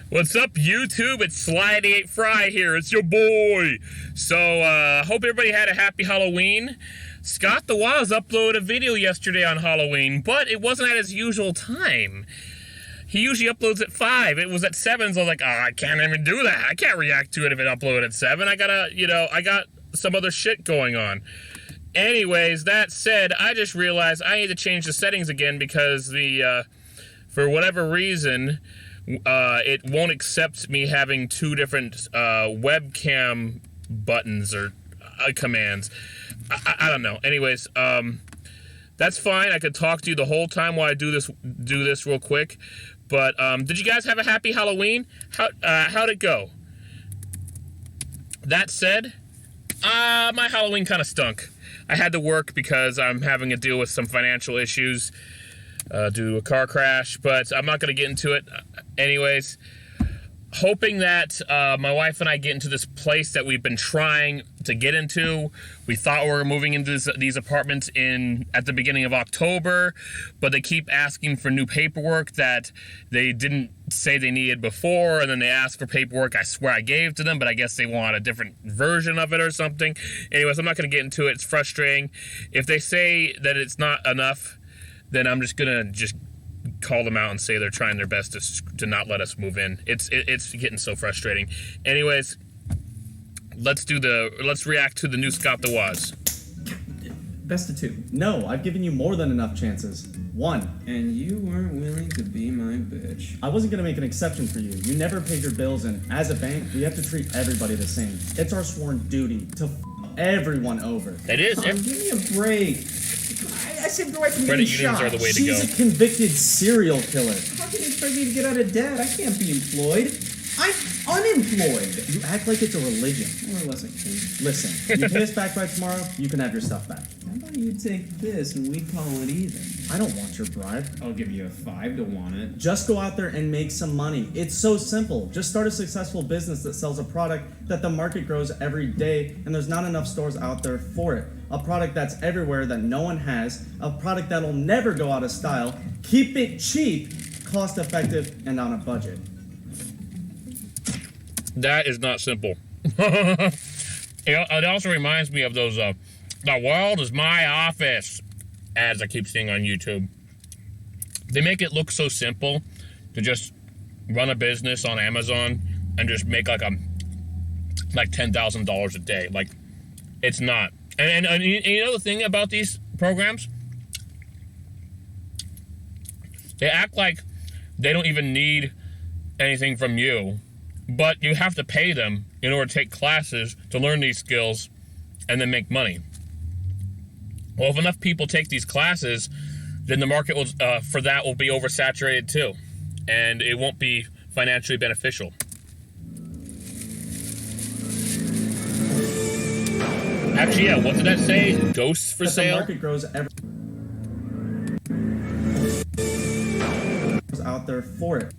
What's up, YouTube? It's Sly88 Fry here. It's your boy. So, hope everybody had a happy Halloween. Scott the Waz uploaded a video yesterday on Halloween, but it wasn't at his usual time. He usually uploads at 5. It was at 7, so I was like, I can't even do that. I can't react to it if it uploaded at 7. I got some other shit going on. Anyways, that said, I just realized I need to change the settings again because for whatever reason, it won't accept me having two different webcam buttons or commands. I don't know. Anyways, that's fine. I could talk to you the whole time while I do this real quick. But did you guys have a happy Halloween? How'd it go? That said, my Halloween kind of stunk. I had to work because I'm having to deal with some financial issues due to a car crash, but I'm not going to get into it. Anyways, hoping that my wife and I get into this place that we've been trying to get into. We thought we were moving into these apartments at the beginning of October, but they keep asking for new paperwork that they didn't say they needed before, and then they ask for paperwork I swear I gave to them, but I guess they want a different version of it or something. Anyways, I'm not going to get into it. It's frustrating. If they say that it's not enough, then I'm just going to call them out and say they're trying their best to not let us move in. It's getting so frustrating. Anyways, let's react to the new Scott the Waz. Best of 2. No, I've given you more than enough chances. 1. And you weren't willing to be my bitch. I wasn't gonna make an exception for you. You never paid your bills, and as a bank, we have to treat everybody the same. It's our sworn duty to everyone over. It is. Give me a break. I saved her wife from Credit getting unions shot. are the way to go. She's a convicted serial killer. How can you expect me to get out of debt? I can't be employed. I'm unemployed. You act like it's a religion. More or less I can. Listen, you pay us back by tomorrow, you can have your stuff back. How about you take this and we call it even? I don't want your bribe. I'll give you a 5 to want it. Just go out there and make some money. It's so simple. Just start a successful business that sells a product that the market grows every day, and there's not enough stores out there for it. A product that's everywhere that no one has. A product that'll never go out of style. Keep it cheap, cost effective, and on a budget. That is not simple. It also reminds me of those the world is my office ads I keep seeing on YouTube. They make it look so simple to just run a business on Amazon and just make like $10,000 a day. Like, it's not. And you know the thing about these programs? They act like they don't even need anything from you, but you have to pay them in order to take classes to learn these skills and then make money. Well, if enough people take these classes, then the market for that will be oversaturated too, and it won't be financially beneficial. Actually, yeah, what did that say? Ghosts for sale? The market grows out there for it.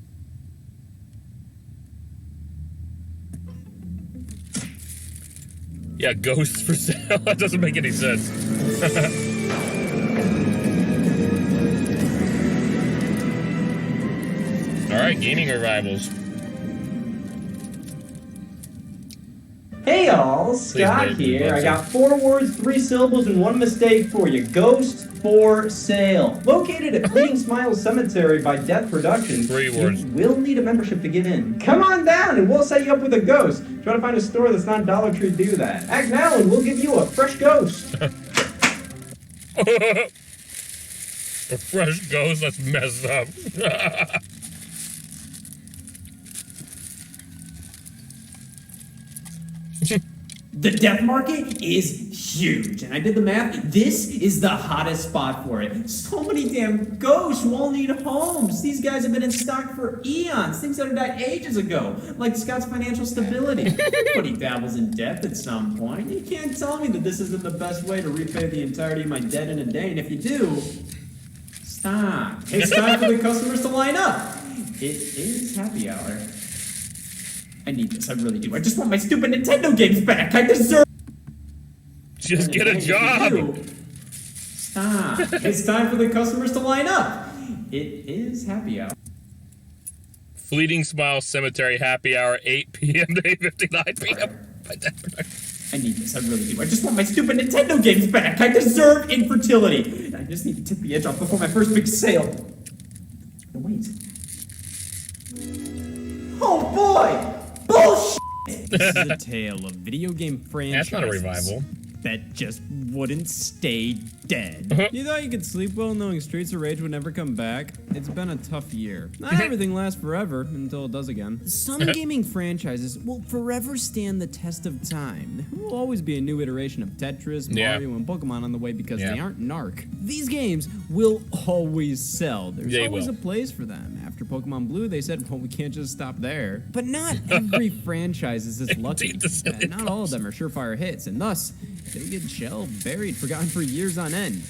Yeah, ghosts for sale. That doesn't make any sense. Alright, gaming revivals. Hey y'all, Scott here. I got 4 words, 3 syllables, and 1 mistake for you. Ghost for sale. Located at Fleeting Smiles Cemetery by Death Productions. 3 words. You will need a membership to get in. Come on down and we'll set you up with a ghost. Try to find a store that's not Dollar Tree to do that. Act now and we'll give you a fresh ghost. A fresh ghost? That's messed up. The death market is huge, and I did the math. This is the hottest spot for it. So many damn ghosts who all need homes. These guys have been in stock for eons. Things that have died ages ago, like Scott's financial stability. Everybody dabbles in debt at some point. You can't tell me that this isn't the best way to repay the entirety of my debt in a day, and if you do, stop. It's time for the customers to line up. It is happy hour. I need this, I really do. I just want my stupid Nintendo games back. I deserve. Just get a job. Stop. It's time for the customers to line up. It is happy hour. Fleeting Smile Cemetery Happy Hour, 8 p.m. to 8:59 p.m. by Death Production. I need this, I really do. I just want my stupid Nintendo games back. I deserve infertility. I just need to tip the edge off before my first big sale. No, wait. Oh boy! Bullshit! This is a tale of video game franchises. That's not a revival. That just wouldn't stay dead. You thought you could sleep well knowing Streets of Rage would never come back? It's been a tough year. Not everything lasts forever until it does again. Some gaming franchises will forever stand the test of time. There will always be a new iteration of Tetris, Mario, and Pokemon on the way because they aren't narc. These games will always sell. There's always a place for them. After Pokemon Blue, they said, well, we can't just stop there. But not every franchise is this lucky. Not all of them are surefire hits, and thus, they get shelved, buried, forgotten for years on end.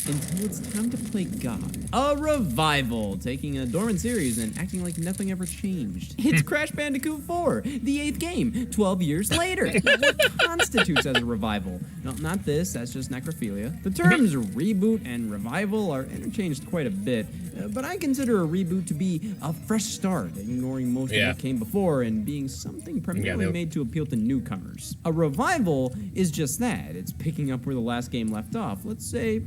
Until it's time to play God. A revival, taking a dormant series and acting like nothing ever changed. It's Crash Bandicoot 4, the 8th game, 12 years later. What constitutes as a revival? No, not this, that's just necrophilia. The terms reboot and revival are interchanged quite a bit, but I consider a reboot to be a fresh start, ignoring most of what came before and being something primarily made to appeal to newcomers. A revival is just that. It's picking up where the last game left off, let's say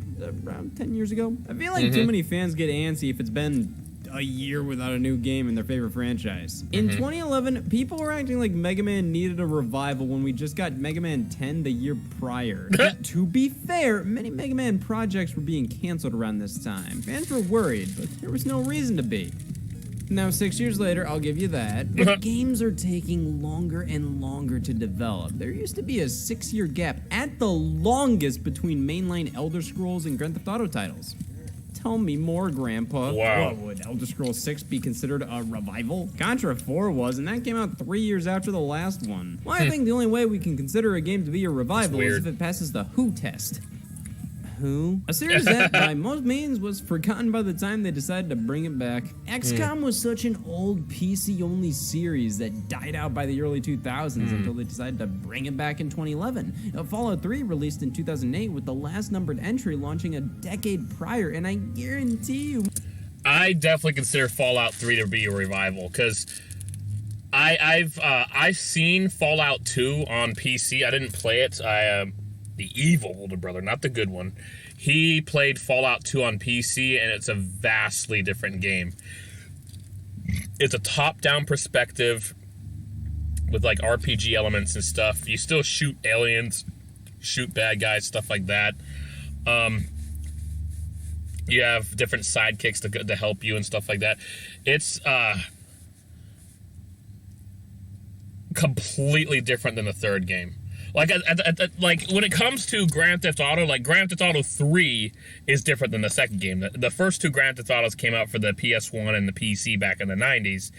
around 10 years ago. I feel like too many fans get antsy if it's been a year without a new game in their favorite franchise. In 2011, people were acting like Mega Man needed a revival when we just got Mega Man 10 the year prior. To be fair, many Mega Man projects were being canceled around this time. Fans were worried, but there was no reason to be. Now, 6 years later, I'll give you that, but games are taking longer and longer to develop. There used to be a 6-year gap at the longest between mainline Elder Scrolls and Grand Theft Auto titles. Tell me more, Grandpa. Wow. What, would Elder Scrolls 6 be considered a revival? Contra 4 was, and that came out 3 years after the last one. Well, I think the only way we can consider a game to be a revival is if it passes the Who test. Who? A series that, by most means, was forgotten by the time they decided to bring it back. XCOM was such an old PC-only series that died out by the early 2000s until they decided to bring it back in 2011. Fallout 3 released in 2008 with the last numbered entry launching a decade prior, and I guarantee you... I definitely consider Fallout 3 to be a revival, because I've seen Fallout 2 on PC. I didn't play it. The evil older brother, not the good one. He played Fallout 2 on PC, and it's a vastly different game. It's a top-down perspective with, like, RPG elements and stuff. You still shoot aliens, shoot bad guys, stuff like that. You have different sidekicks to help you and stuff like that. It's completely different than the third game. Like, like when it comes to Grand Theft Auto, like Grand Theft Auto 3 is different than the second game. The first two Grand Theft Autos came out for the PS1 and the PC back in the 90s,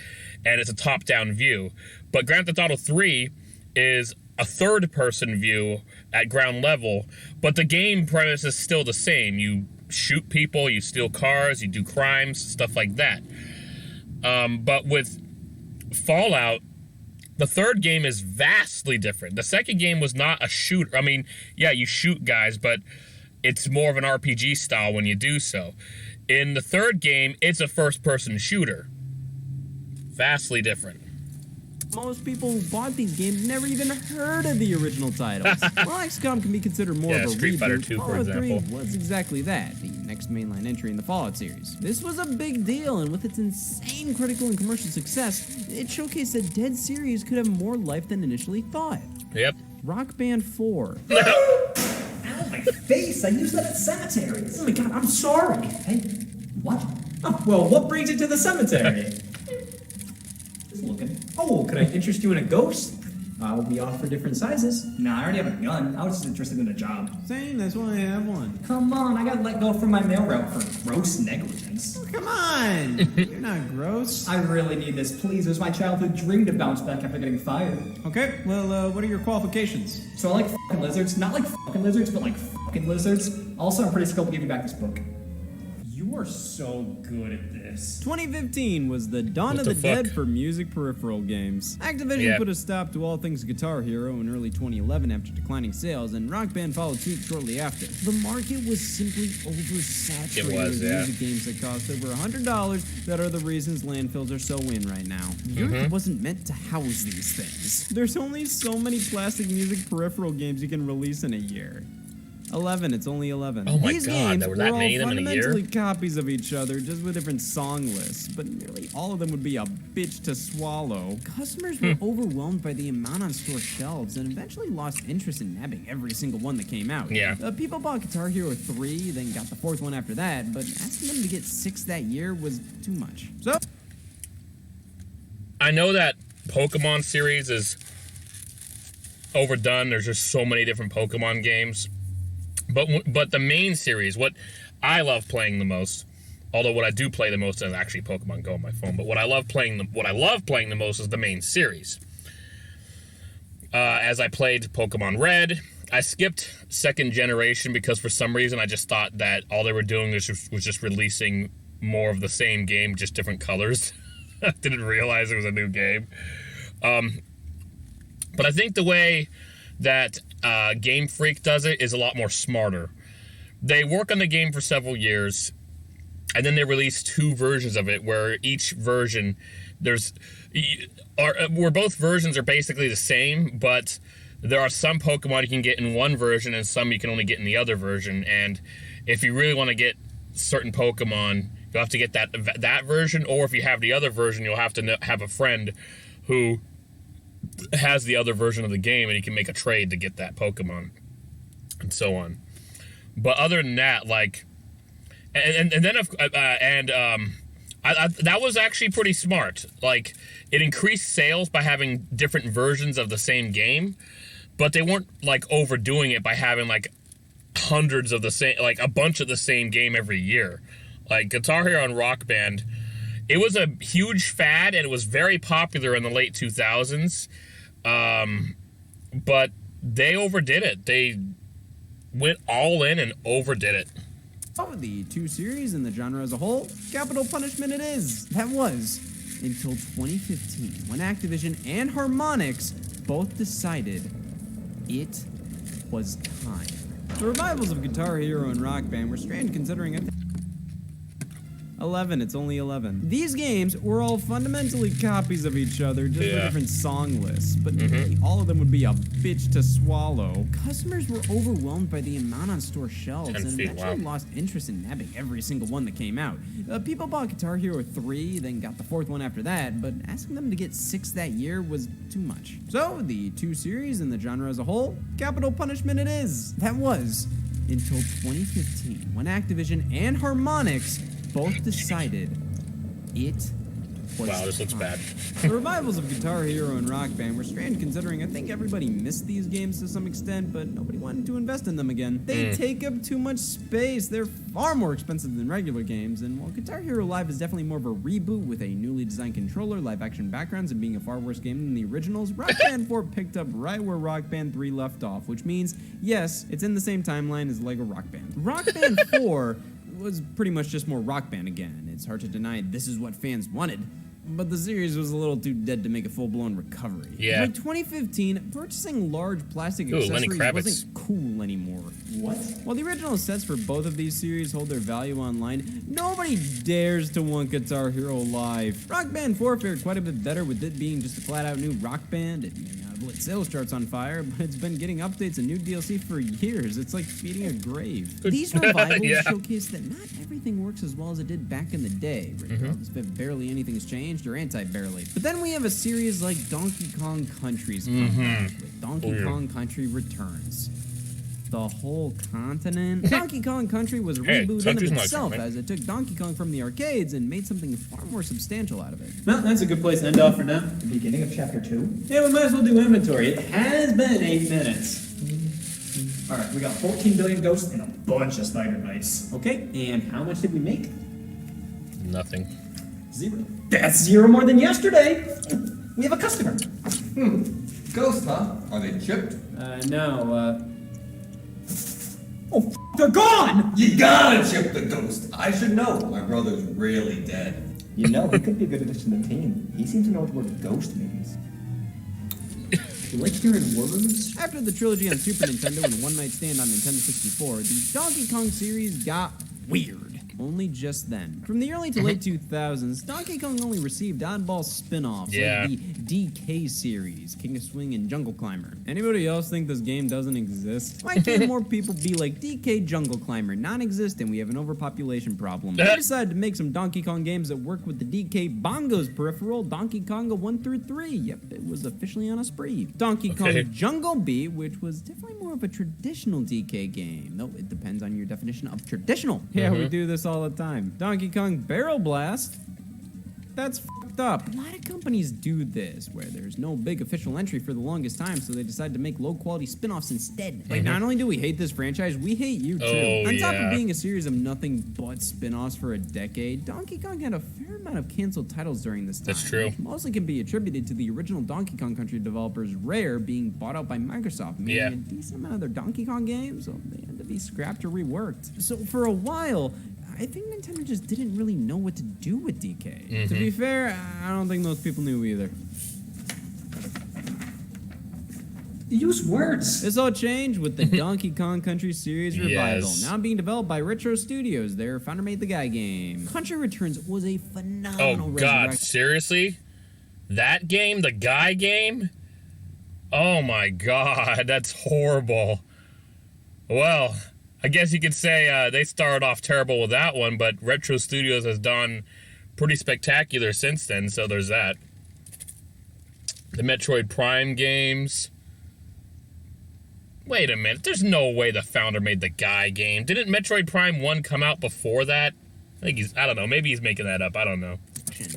and it's a top-down view. But Grand Theft Auto 3 is a third-person view at ground level, but the game premise is still the same. You shoot people, you steal cars, you do crimes, stuff like that. But with Fallout, the third game is vastly different. The second game was not a shooter. I mean, yeah, you shoot guys, but it's more of an RPG style when you do so. In the third game, it's a first-person shooter. Vastly different. Most people who bought these games never even heard of the original titles. While XCOM can be considered more of a Street Fighter reboot, 2, for Fallout 3 example. was exactly that, the next mainline entry in the Fallout series. This was a big deal, and with its insane critical and commercial success, it showcased that Dead series could have more life than initially thought. Yep. Rock Band 4. Ow, my face! I used that at cemeteries. Oh my god, I'm sorry. Hey, what? Oh, well, what brings you to the cemetery? Just looking. Oh, could I interest you in a ghost? We offer different sizes. Nah, I already have a gun. I was just interested in a job. Same, that's why I have one. Come on, I got let go from my mail route for gross negligence. Come on! You're not gross. I really need this, please. It was my childhood dream to bounce back after getting fired. Okay, well, what are your qualifications? So I like fucking lizards. Not like fucking lizards, but like fucking lizards. Also, I'm pretty skilled to give you back this book. You You are so good at this. 2015 was the dawn What of the the fuck? dead for music peripheral games. Activision Yeah. put a stop to all things Guitar Hero in early 2011 after declining sales, and Rock Band followed suit shortly after. The market was simply oversaturated It was, with yeah. music games that cost over $100 that are the reasons landfills are so in right now. The Mm-hmm. Earth wasn't meant to house these things. There's only so many classic music peripheral games you can release in a year. 11, it's only 11. Oh my These God, games there were were that all many of them in a year? fundamentally copies of each other, just with different song lists, but nearly all of them would be a bitch to swallow. Customers were overwhelmed by the amount on store shelves and eventually lost interest in nabbing every single one that came out. Yeah. People bought Guitar Hero 3, then got the 4th one after that, but asking them to get 6 that year was too much. So, I know that Pokemon series is overdone. There's just so many different Pokemon games. But the main series, what I love playing the most, although what I do play the most is actually Pokemon Go on my phone, but what I love playing the most is the main series. As I played Pokemon Red, I skipped second generation because for some reason I just thought that all they were doing was just releasing more of the same game, just different colors. I didn't realize it was a new game. But I think the way that Game Freak does it is a lot more smarter. They work on the game for several years, and then they release 2 versions of it, where each version where both versions are basically the same, but there are some Pokemon you can get in one version and some you can only get in the other version. And if you really want to get certain Pokemon, you'll have to get that version, or if you have the other version, you'll have to have a friend who has the other version of the game, and you can make a trade to get that Pokemon, and so on. But other than that, like, that was actually pretty smart. Like, it increased sales by having different versions of the same game, but they weren't like overdoing it by having like hundreds of the same, like a bunch of the same game every year. Like Guitar Hero and Rock Band, it was a huge fad and it was very popular in the late 2000s. But they overdid it. They went all in and overdid it. oh, the 2 series and the genre as a whole, capital punishment it is. That was until 2015, when Activision and Harmonix both decided it was time. The revivals of Guitar Hero and Rock Band were strange considering 11, it's only 11. These games were all fundamentally copies of each other, just with different song lists, but nearly all of them would be a bitch to swallow. Customers were overwhelmed by the amount on store shelves and eventually lost interest in nabbing every single one that came out. People bought Guitar Hero 3, then got the 4th one after that, but asking them to get 6 that year was too much. So, the 2 series and the genre as a whole, capital punishment it is. That was until 2015, when Activision and Harmonix both decided it was Wow, this looks time. bad. The revivals of Guitar Hero and Rock Band were strange considering I think everybody missed these games to some extent, but nobody wanted to invest in them again. They take up too much space. They're far more expensive than regular games, and while Guitar Hero Live is definitely more of a reboot with a newly designed controller, live action backgrounds, and being a far worse game than the originals, Rock Band 4 picked up right where Rock Band 3 left off, which means, yes, it's in the same timeline as Lego Rock Band. Rock Band 4 was pretty much just more Rock Band again. It's hard to deny this is what fans wanted, but the series was a little too dead to make a full-blown recovery. Yeah. By 2015, purchasing large plastic Lenny accessories Kravitz. wasn't cool anymore. What? While the original sets for both of these series hold their value online, nobody dares to want Guitar Hero Live. Rock Band 4 fared quite a bit better with it being just a flat-out new rock band. It may not have lit sales charts on fire, but it's been getting updates and new DLC for years. It's like feeding a grave. These revivals Yeah. showcase that not everything works as well as it did back in the day, regardless if barely anything's changed or anti-barely. But then we have a series like Donkey Kong Country's comeback with Donkey Kong Country Returns. The whole continent. Donkey Kong Country was a reboot in of country's not itself, coming. as it took Donkey Kong from the arcades and made something far more substantial out of it. Well, that's a good place to end off for now. The beginning of chapter 2? Yeah, we might as well do inventory. It has been 8 minutes. Alright, we got 14 billion ghosts and a bunch of spider mites. Okay, and how much did we make? Nothing. 0. That's 0 more than yesterday. We have a customer. Ghosts, huh? Are they chipped? No, Oh, they're gone! You gotta chip the ghost. I should know. My brother's really dead. You know, he could be a good addition to the team. He seems to know what the word ghost means. You like hearing words? After the trilogy on Super Nintendo and One Night Stand on Nintendo 64, the Donkey Kong series got weird. Only just then. From the early to late 2000s, Donkey Kong only received oddball spin-offs like the DK series, King of Swing and Jungle Climber. Anybody else think this game doesn't exist? Why can't more people be like DK Jungle Climber, non-existent, we have an overpopulation problem. They decided to make some Donkey Kong games that work with the DK Bongos peripheral, Donkey Konga 1 through 3. Yep, it was officially on a spree. Donkey Kong Jungle Beat, which was definitely more of a traditional DK game. Though it depends on your definition of traditional. Yeah, we do this all the time. Donkey Kong Barrel Blast? That's fucked up. A lot of companies do this, where there's no big official entry for the longest time, so they decide to make low-quality spin-offs instead. Like, not only do we hate this franchise, we hate you, too. On top of being a series of nothing but spin-offs for a decade, Donkey Kong had a fair amount of canceled titles during this time. That's true. Which mostly can be attributed to the original Donkey Kong Country developers, Rare, being bought out by Microsoft, making a decent amount of their Donkey Kong games, so they had to be scrapped or reworked. So for a while, I think Nintendo just didn't really know what to do with DK. To be fair, I don't think most people knew either. Use words. This all changed with the Donkey Kong Country series revival, now being developed by Retro Studios. Their founder made the Guy game. Country Returns was a phenomenal God, seriously? That game? The Guy game? Oh my God, that's horrible. Well, I guess you could say they started off terrible with that one, but Retro Studios has done pretty spectacular since then, so there's that. The Metroid Prime games. Wait a minute, there's no way the founder made the Guy game. Didn't Metroid Prime 1 come out before that? I don't know, maybe he's making that up, I don't know.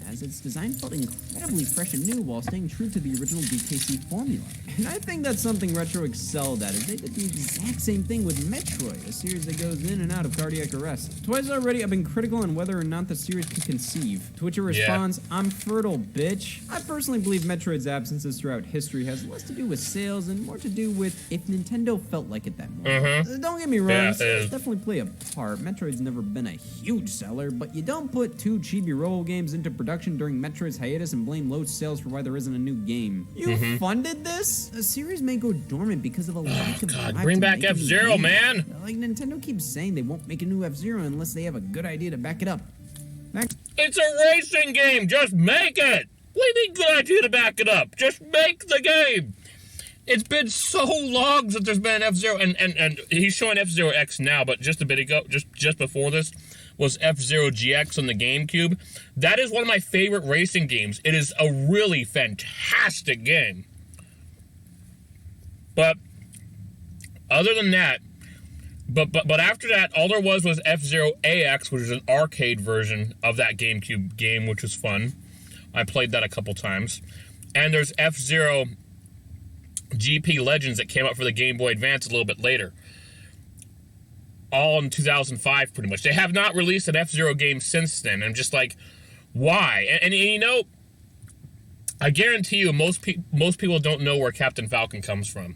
As its design felt incredibly fresh and new while staying true to the original DKC formula. And I think that's something Retro excelled at, is they did the exact same thing with Metroid, a series that goes in and out of cardiac arrest. Twice already I've been critical on whether or not the series can conceive, to which it responds, I'm fertile, bitch. I personally believe Metroid's absences throughout history has less to do with sales and more to do with if Nintendo felt like it that moment. Don't get me wrong, sales definitely play a part. Metroid's never been a huge seller, but you don't put two chibi roll games into production during Metroid's hiatus and blame low sales for why there isn't a new game. You funded this? A series may go dormant because of a lack of drive bring to back make a new F-Zero, game. man! Like, Nintendo keeps saying they won't make a new F-Zero unless they have a good idea to back it up. It's a racing game, just make it! What do you mean good idea to back it up? Just make the game! It's been so long since there's been an F-Zero, and he's showing F-Zero X now, but just a bit ago, just before this, was F-Zero GX on the GameCube. That is one of my favorite racing games. It is a really fantastic game. But other than that, but after that, all there was F-Zero AX, which is an arcade version of that GameCube game, which was fun. I played that a couple times. And there's F-Zero GP Legends that came out for the Game Boy Advance a little bit later. All in 2005, pretty much. They have not released an F-Zero game since then. I'm just like, why? And you know, I guarantee you, most people don't know where Captain Falcon comes from.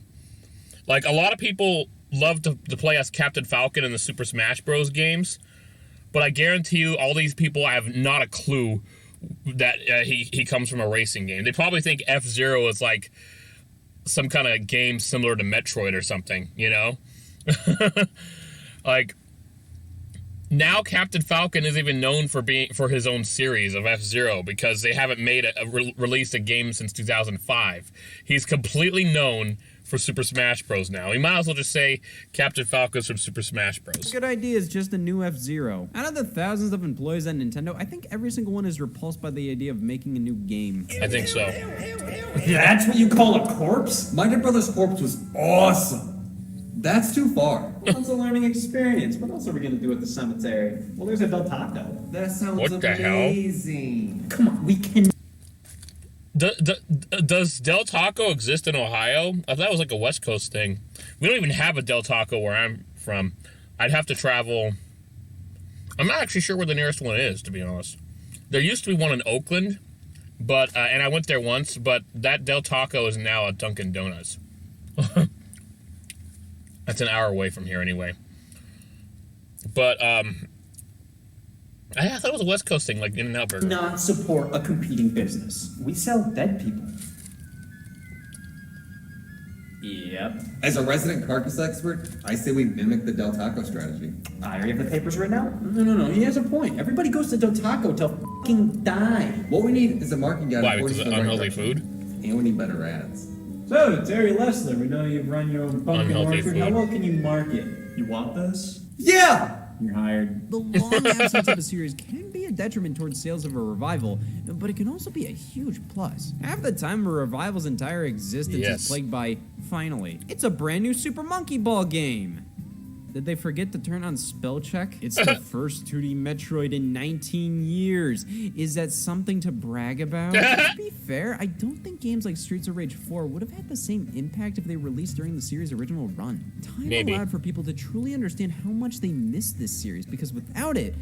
Like, a lot of people love to play as Captain Falcon in the Super Smash Bros. Games, but I guarantee you, all these people have not a clue that he comes from a racing game. They probably think F-Zero is like some kind of game similar to Metroid or something, you know? Like, now Captain Falcon is even known for his own series of F-Zero because they haven't made released a game since 2005. He's completely known for Super Smash Bros. Now. We might as well just say Captain Falcon's from Super Smash Bros. Good idea is just a new F-Zero. Out of the thousands of employees at Nintendo, I think every single one is repulsed by the idea of making a new game. I think so. That's what you call a corpse? My dead brother's corpse was awesome. That's too far. Well, it's a learning experience. What else are we gonna do at the cemetery? Well, there's a Del Taco. That sounds What the hell? amazing. Come on, we can. Does Del Taco exist in Ohio? I thought it was like a West Coast thing. We don't even have a Del Taco where I'm from. I'd have to travel. I'm not actually sure where the nearest one is, to be honest. There used to be one in Oakland, but and I went there once, but that Del Taco is now a Dunkin' Donuts. That's an hour away from here anyway. But I thought it was a West Coast thing, like In-N-Out Burger. Not support a competing business. We sell dead people. Yep. As a resident carcass expert, I say we mimic the Del Taco strategy. I already have the papers written out. No. He has a point. Everybody goes to Del Taco till f***ing die. What we need is a marketing guide. Why? that Because points of in the right unhealthy direction. food? And we need better ads. So, Terry Lessler, we know you've run your own pumpkin Unhealthy orchard. How food. well can you market? You want this? Yeah! You're hired. The long absence of a series can be a detriment towards sales of a revival, but it can also be a huge plus. Half the time, a revival's entire existence Yes. is plagued by, finally, it's a brand new Super Monkey Ball game. Did they forget to turn on spell check? It's the first 2D Metroid in 19 years. Is that something to brag about? To be fair, I don't think games like Streets of Rage 4 would have had the same impact if they were released during the series' original run. Time Maybe. allowed for people to truly understand how much they missed this series, because without it,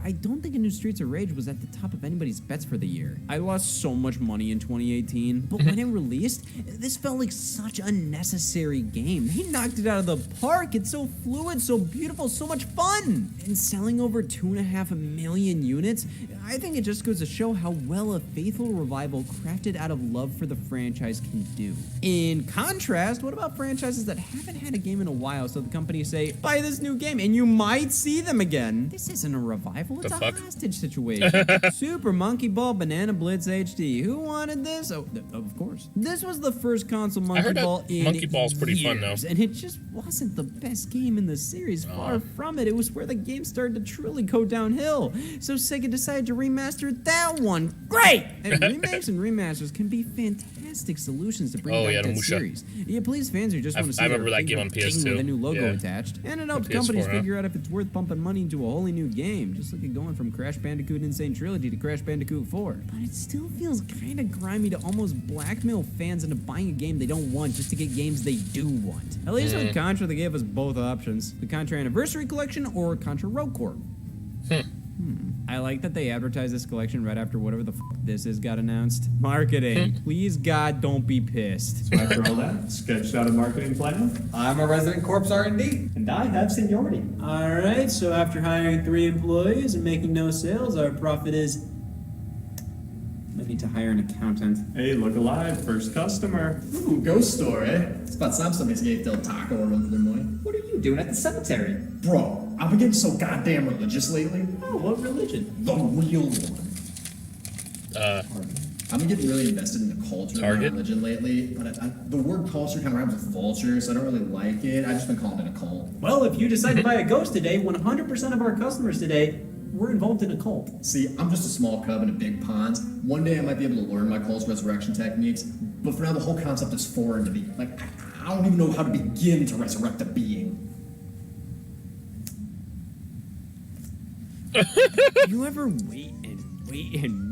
I don't think a new Streets of Rage was at the top of anybody's bets for the year. I lost so much money in 2018, but when it released, this felt like such a necessary game. They knocked it out of the park. It's so fluid, so beautiful, so much fun. And selling over 2.5 million units, I think it just goes to show how well a faithful revival crafted out of love for the franchise can do. In contrast, what about franchises that haven't had a game in a while, so the companies say, buy this new game, and you might see them again? This isn't a revival. It's The a fuck? hostage situation. Super Monkey Ball Banana Blitz HD. Who wanted this? Oh, of course. This was the first console Monkey heard that Ball in Monkey Ball's pretty fun, though. years, and it just wasn't the best game in the series. Far from it. It was where the game started to truly go downhill. So Sega decided to remaster that one. Great! And remakes and remasters can be fantastic solutions to bring Oh, back yeah, the that Musha. series. Yeah, please fans who just want to see I remember their that game on favorite thing PS2. with a new logo Yeah. attached, and it helps PS4, companies huh? figure out if it's worth pumping money into a wholly new game. Just look at going from Crash Bandicoot Insane Trilogy to Crash Bandicoot 4. But it still feels kind of grimy to almost blackmail fans into buying a game they don't want just to get games they do want. At least with Contra, they gave us both options: the Contra Anniversary Collection or Contra Rogue Corps. I like that they advertised this collection right after whatever the fuck this is got announced. Marketing. Please, God, don't be pissed. After all that, sketched out a marketing plan. I'm a resident corpse R&D. And I have seniority. Alright, so after hiring 3 employees and making no sales, our profit is... I need to hire an accountant. Hey, look alive, first customer. Ooh, ghost store, eh? It's about time somebody's gave Del Taco a run for their money. What are you doing at the cemetery? Bro, I've been getting so goddamn religious lately. Oh, what religion? The real one. I've been getting really invested in the culture Target? of religion lately, but the word culture kind of rhymes with vulture, so I don't really like it. I've just been calling it a cult. Well, if you decide to buy a ghost today, 100% of our customers today were involved in a cult. See, I'm just a small cub in a big pond. One day I might be able to learn my cult's resurrection techniques, but for now the whole concept is foreign to me. Like, I don't even know how to begin to resurrect a being. You ever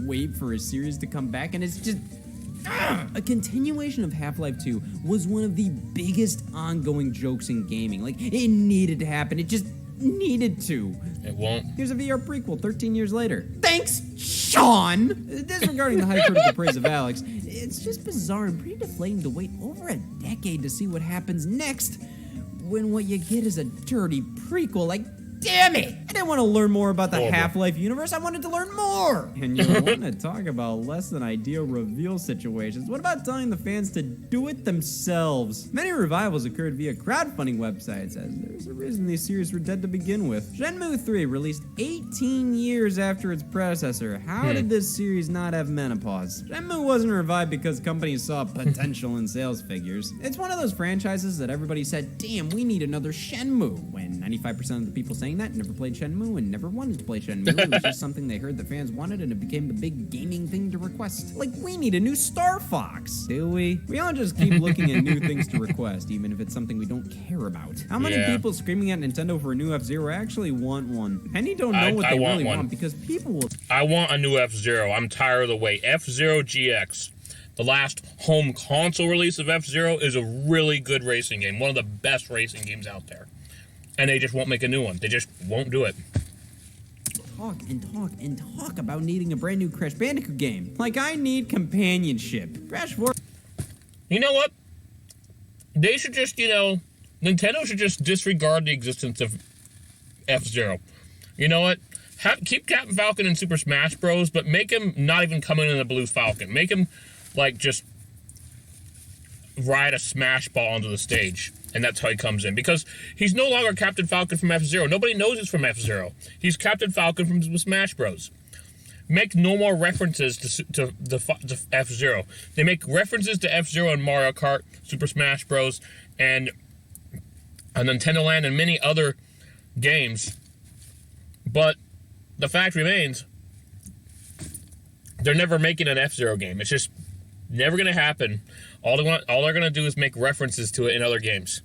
wait for a series to come back and it's just... A continuation of Half-Life 2 was one of the biggest ongoing jokes in gaming. Like, it needed to happen. It just needed to. It won't. Here's a VR prequel 13 years later. Thanks, Sean! Disregarding the high critical praise of Alex, it's just bizarre and pretty deflating to wait over a decade to see what happens next when what you get is a dirty prequel. Like, damn it! I didn't want to learn more about the Horrible. Half-Life universe. I wanted to learn more! And you want to talk about less than ideal reveal situations. What about telling the fans to do it themselves? Many revivals occurred via crowdfunding websites, as there's a reason these series were dead to begin with. Shenmue 3 released 18 years after its predecessor. How did this series not have menopause? Shenmue wasn't revived because companies saw potential in sales figures. It's one of those franchises that everybody said, damn, we need another Shenmue, when 95% of the people saying that never played Shenmue and never wanted to play Shenmue. It was just something they heard the fans wanted and it became the big gaming thing to request. Like, we need a new Star Fox. Do we? We all just keep looking at new things to request, even if it's something we don't care about. How many Yeah. people screaming at Nintendo for a new F-Zero actually want one? Many don't know what I they want really one. want because people will I want a new F-Zero. I'm tired of the wait. F-Zero GX. The last home console release of F-Zero is a really good racing game. One of the best racing games out there. And they just won't make a new one. They just won't do it. talk and talk and talk about needing a brand new Crash Bandicoot game. Like, I need companionship. Crash 4... You know what? They should just, Nintendo should just disregard the existence of F-Zero. You know what? Keep Captain Falcon in Super Smash Bros., but make him not even come in a Blue Falcon. Make him, like, just ride a Smash Ball onto the stage. And that's how he comes in. Because he's no longer Captain Falcon from F-Zero. Nobody knows he's from F-Zero. He's Captain Falcon from Smash Bros. Make no more references to F-Zero. They make references to F-Zero in Mario Kart, Super Smash Bros., and Nintendo Land and many other games. But the fact remains, they're never making an F-Zero game. It's just never going to happen. All they're going to do is make references to it in other games.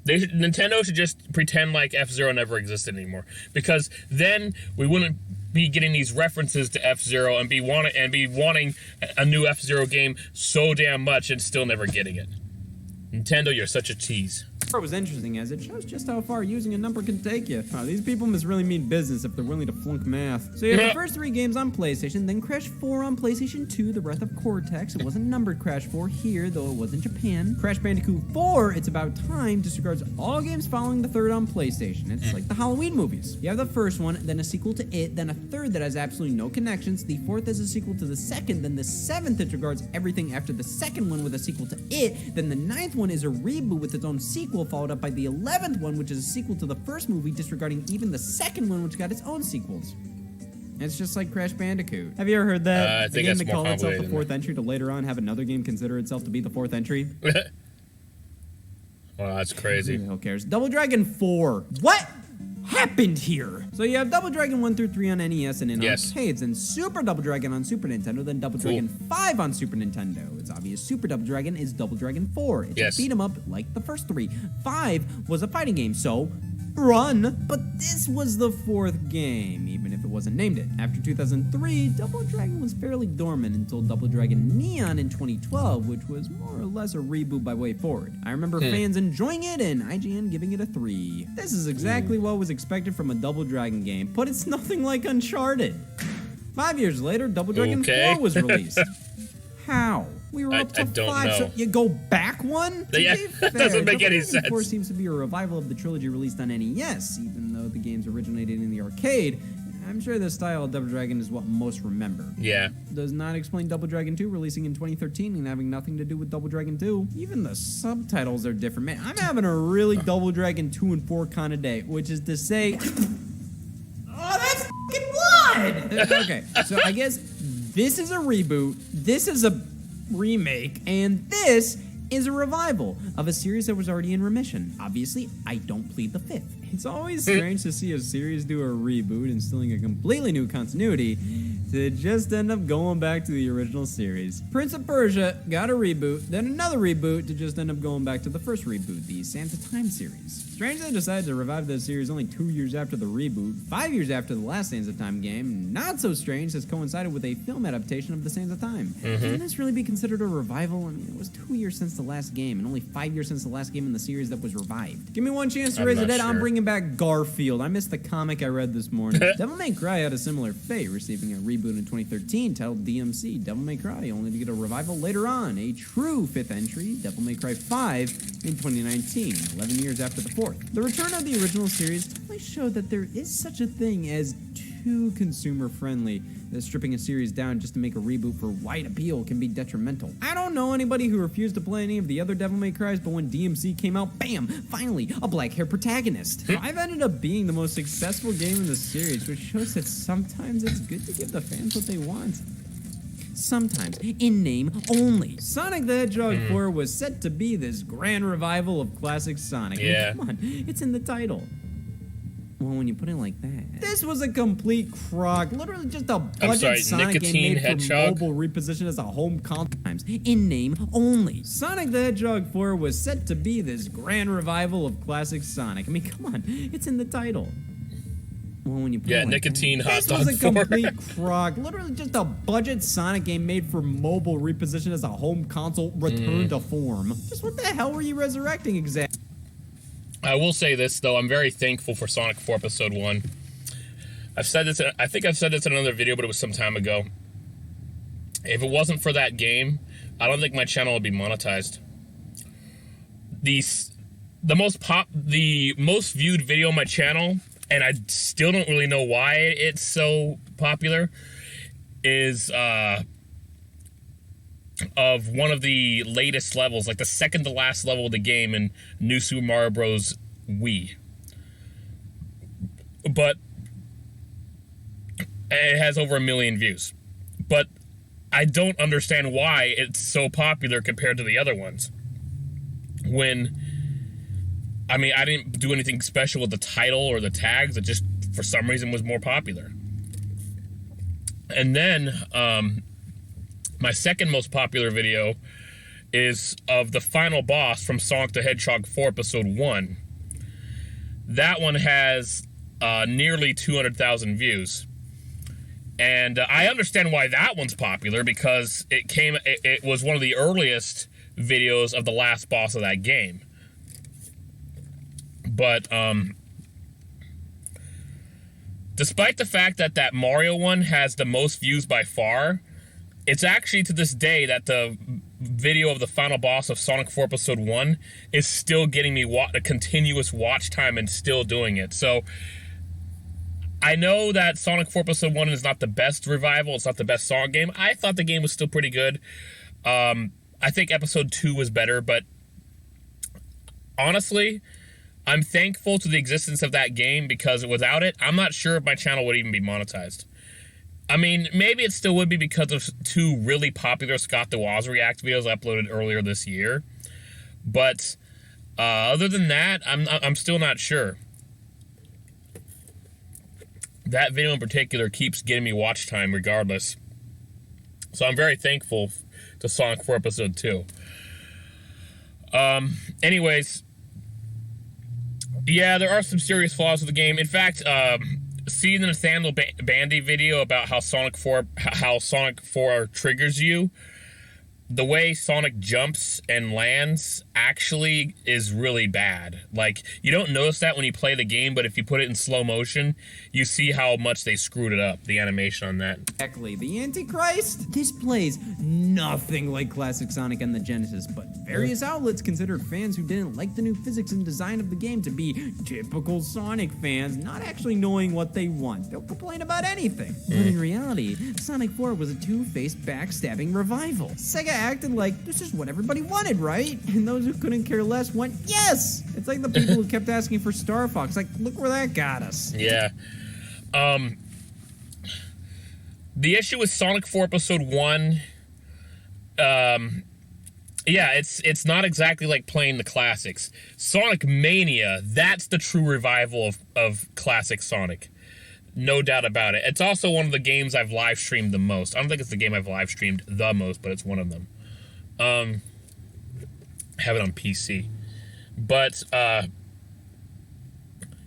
Nintendo should just pretend like F-Zero never existed anymore. Because then we wouldn't be getting these references to F-Zero and be wanting a new F-Zero game so damn much and still never getting it. Nintendo, you're such a tease. It was interesting as it shows just how far using a number can take you. Wow, these people must really mean business if they're willing to flunk math. So you have the first 3 games on PlayStation, then Crash 4 on PlayStation 2, The Wrath of Cortex. It wasn't numbered Crash 4 here, though it was in Japan. Crash Bandicoot 4, It's About Time, disregards all games following the third on PlayStation. It's like the Halloween movies. You have the first one, then a sequel to it, then a third that has absolutely no connections, the fourth is a sequel to the second, then the seventh disregards everything after the second one with a sequel to it, then the ninth one is a reboot with its own sequel, followed up by the 11th one, which is a sequel to the first movie, disregarding even the second one, which got its own sequels. It's just like Crash Bandicoot. Have you ever heard that? I think a game that's to more call itself the complicated fourth entry to later on have another game consider itself to be the fourth entry? Wow, that's crazy. Who cares? Double Dragon 4. What happened here? So you have Double Dragon 1 through 3 on NES and in arcades, and Super Double Dragon on Super Nintendo, then Double Dragon 5 on Super Nintendo. It's obvious Super Double Dragon is Double Dragon 4. It's a beat 'em up like the first 3. 5 was a fighting game, so run! But this was the 4th game, even if it wasn't named it. After 2003, Double Dragon was fairly dormant until Double Dragon Neon in 2012, which was more or less a reboot by Way Forward. I remember fans enjoying it and IGN giving it a 3. This is exactly what was expected from a Double Dragon game, but it's nothing like Uncharted. 5 years later, Double Dragon 4 was released. How? We were up to 5, so you go back one? Yeah, that doesn't make any sense. 4 seems to be a revival of the trilogy released on NES, even though the games originated in the arcade. I'm sure the style of Double Dragon is what most remember. Yeah. Does not explain Double Dragon 2 releasing in 2013 and having nothing to do with Double Dragon 2. Even the subtitles are different. Man, I'm having a really Double Dragon 2 and 4 kind of day, which is to say... Oh, that's fucking blood! Okay, so I guess this is a reboot, this is a remake, and this is a revival of a series that was already in remission. Obviously, I don't plead the 5th. It's always strange to see a series do a reboot, instilling a completely new continuity, to just end up going back to the original series. Prince of Persia got a reboot, then another reboot to just end up going back to the first reboot, the Sands of Time series. Strange they decided to revive this series only 2 years after the reboot, 5 years after the last Sands of Time game. Not so strange, this coincided with a film adaptation of the Sands of Time. Can this really be considered a revival? I mean, it was 2 years since the last game, and only 5 years since the last game in the series that was revived. Give me one chance to raise the dead, I'm bringing back Garfield. I missed the comic I read this morning. Devil May Cry had a similar fate, receiving a reboot in 2013 titled DMC Devil May Cry, only to get a revival later on. A true 5th entry, Devil May Cry 5 in 2019, 11 years after the 4th. The return of the original series definitely showed that there is such a thing as too consumer-friendly, that stripping a series down just to make a reboot for wide appeal can be detrimental. I don't know anybody who refused to play any of the other Devil May Crys, but when DMC came out, bam, finally, a black-haired protagonist. I've ended up being the most successful game in the series, which shows that sometimes it's good to give the fans what they want. Sometimes, in name only. Sonic the Hedgehog 4 was set to be this grand revival of classic Sonic. Yeah. I mean, come on, it's in the title. Well, when you put it like that. This was a complete crock. Literally just a budget Sonic game made Hedgehog? for mobile, repositioned as a home console. In name only. Sonic the Hedgehog 4 was set to be this grand revival of classic Sonic. I mean, come on, it's in the title. Well, when you put it like Nicotine that. Hot Dog This was a 4. complete crock. Literally just a budget Sonic game made for mobile, repositioned as a home console, return to form. Just what the hell were you resurrecting exactly? I will say this, though. I'm very thankful for Sonic 4 Episode 1. I've said this, I think I've said this in another video, but it was some time ago. If it wasn't for that game, I don't think my channel would be monetized. The most viewed video on my channel and I still don't really know why it's so popular, is of one of the latest levels, like the second to last level of the game in New Super Mario Bros. Wii. But it has over 1 million views. But I don't understand why it's so popular compared to the other ones. When, I mean, I didn't do anything special with the title or the tags. It just, for some reason, was more popular. And then, my second most popular video is of the final boss from Sonic the Hedgehog 4 Episode 1. That one has nearly 200,000 views. And I understand why that one's popular, because it was one of the earliest videos of the last boss of that game. But despite the fact that that Mario one has the most views by far, it's actually to this day that the video of the final boss of Sonic 4 Episode 1 is still getting me a continuous watch time and still doing it. So I know that Sonic 4 Episode 1 is not the best revival, it's not the best Sonic game. I thought the game was still pretty good. I think Episode 2 was better, but honestly, I'm thankful to the existence of that game, because without it, I'm not sure if my channel would even be monetized. I mean, maybe it still would be because of 2 really popular Scott the Woz React videos uploaded earlier this year. But other than that, I'm still not sure. That video in particular keeps getting me watch time regardless. So I'm very thankful to Sonic 4 Episode 2. Anyways, yeah, there are some serious flaws with the game. In fact, seeing the Nathaniel Bandy video about how Sonic 4 triggers you, the way Sonic jumps and lands actually is really bad. Like, you don't notice that when you play the game, but if you put it in slow motion, you see how much they screwed it up, the animation on that. Exactly. The Antichrist? This plays nothing like classic Sonic and the Genesis, but various outlets considered fans who didn't like the new physics and design of the game to be typical Sonic fans, not actually knowing what they want. They'll complain about anything. But in reality, Sonic 4 was a two-faced backstabbing revival. Sega acted like this is what everybody wanted, right? And those who couldn't care less went, yes! It's like the people who kept asking for Star Fox, like, look where that got us. Yeah. The issue with Sonic 4 Episode 1, yeah, it's not exactly like playing the classics. Sonic Mania, that's the true revival of classic Sonic. No doubt about it. It's also one of the games I've live streamed the most. I don't think it's the game I've live streamed the most, but it's one of them. I have it on PC. But,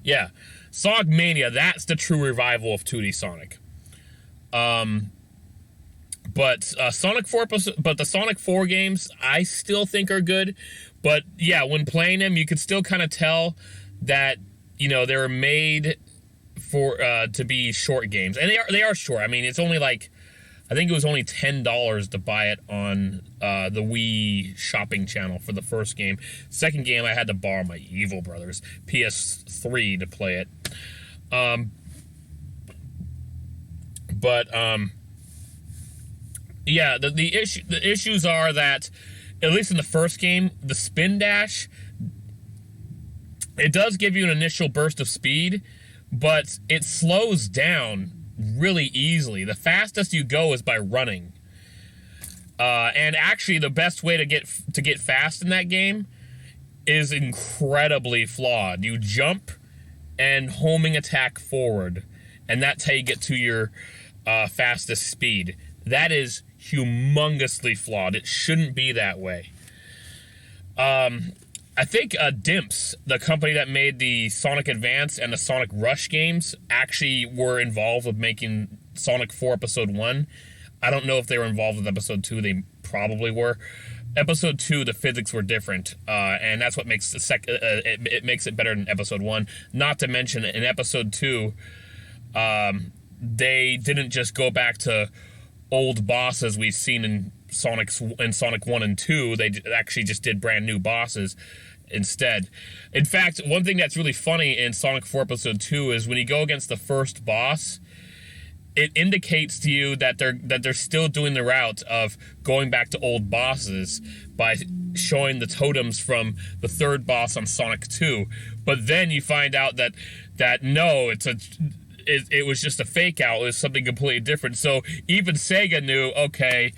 yeah. Sonic Mania, that's the true revival of 2D Sonic. But the Sonic 4 games, I still think are good. But yeah, when playing them, you could still kind of tell that, you know, they were made for to be short games, and they are short. I mean, it's only like, I think it was only $10 to buy it on the Wii shopping channel for the first game. Second game, I had to borrow my evil brother's PS3 to play it. Yeah, the issues are that, at least in the first game, the spin dash, it does give you an initial burst of speed, but it slows down really easily. The fastest you go is by running. And actually, the best way to get fast in that game is incredibly flawed. You jump and homing attack forward, and that's how you get to your fastest speed. That is humongously flawed. It shouldn't be that way. I think Dimps, the company that made the Sonic Advance and the Sonic Rush games, actually were involved with making Sonic 4 Episode 1. I don't know if they were involved with Episode 2. They probably were. Episode 2, the physics were different, and that's what makes it makes it better than Episode 1. Not to mention, in Episode 2, they didn't just go back to old bosses we've seen in Sonic 1 and 2. They actually just did brand new bosses. instead. In fact, one thing that's really funny in Sonic 4 Episode 2 is when you go against the first boss, it indicates to you that they're still doing the route of going back to old bosses by showing the totems from the third boss on Sonic 2. But then you find out that no, it was just a fake out. It was something completely different. So even Sega knew, okay,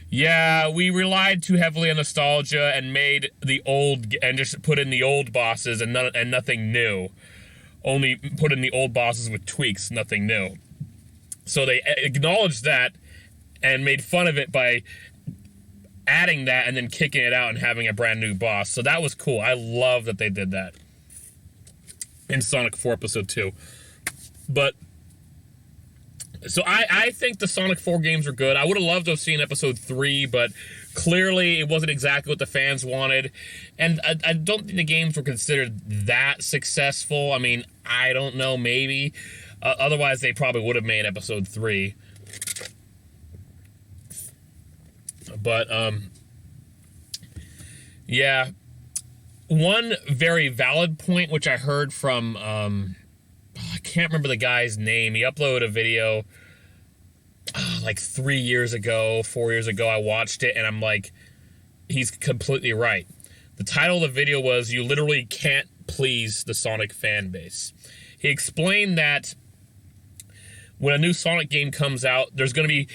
yeah, we relied too heavily on nostalgia and made the old, and just put in the old bosses and nothing new. Only put in the old bosses with tweaks, nothing new. So they acknowledged that and made fun of it by adding that and then kicking it out and having a brand new boss. So that was cool. I love that they did that in Sonic 4 Episode 2. But, so I think the Sonic 4 games were good. I would have loved to have seen Episode 3, but clearly it wasn't exactly what the fans wanted. And I don't think the games were considered that successful. I mean, I don't know, maybe. Otherwise, they probably would have made Episode 3. But, yeah. One very valid point, which I heard from, I can't remember the guy's name. He uploaded a video like 3 years ago, 4 years ago. I watched it, and I'm like, he's completely right. The title of the video was, "You literally can't please the Sonic fan base." He explained that when a new Sonic game comes out, there's going to be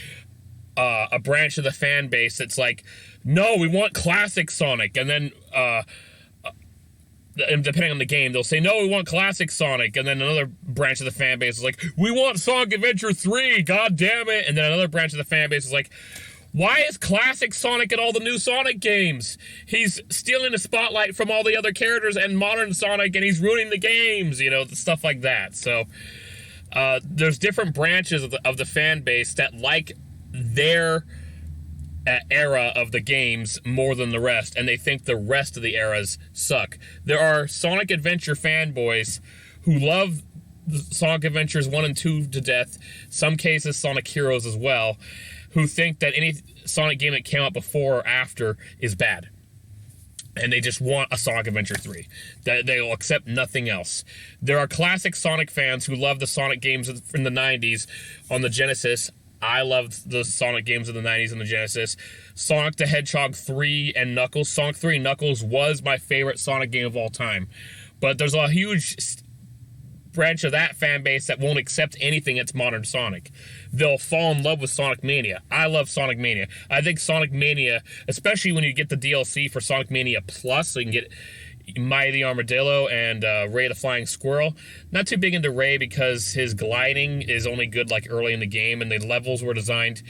a branch of the fan base that's like, no, we want classic Sonic. And then, and depending on the game, they'll say, no, we want classic Sonic. And then another branch of the fan base is like, we want Sonic Adventure 3, god damn it. And then another branch of the fan base is like, why is classic Sonic in all the new Sonic games? He's stealing the spotlight from all the other characters and modern Sonic, and he's ruining the games, you know, stuff like that. So there's different branches of the fan base that like their era of the games more than the rest, and they think the rest of the eras suck. There are Sonic Adventure fanboys who love Sonic Adventures 1 and 2 to death, some cases Sonic Heroes as well, who think that any Sonic game that came out before or after is bad. And they just want a Sonic Adventure 3. That they'll accept nothing else. There are classic Sonic fans who love the Sonic games from the 90s on the Genesis. I loved the Sonic games of the 90s on the Genesis. Sonic the Hedgehog 3 and Knuckles. Sonic 3 and Knuckles was my favorite Sonic game of all time. But there's a huge branch of that fan base that won't accept anything that's modern Sonic. They'll fall in love with Sonic Mania. I love Sonic Mania. I think Sonic Mania, especially when you get the DLC for Sonic Mania Plus, so you can get Mighty the Armadillo and Ray the Flying Squirrel. Not too big into Ray because his gliding is only good like early in the game, and the levels were designed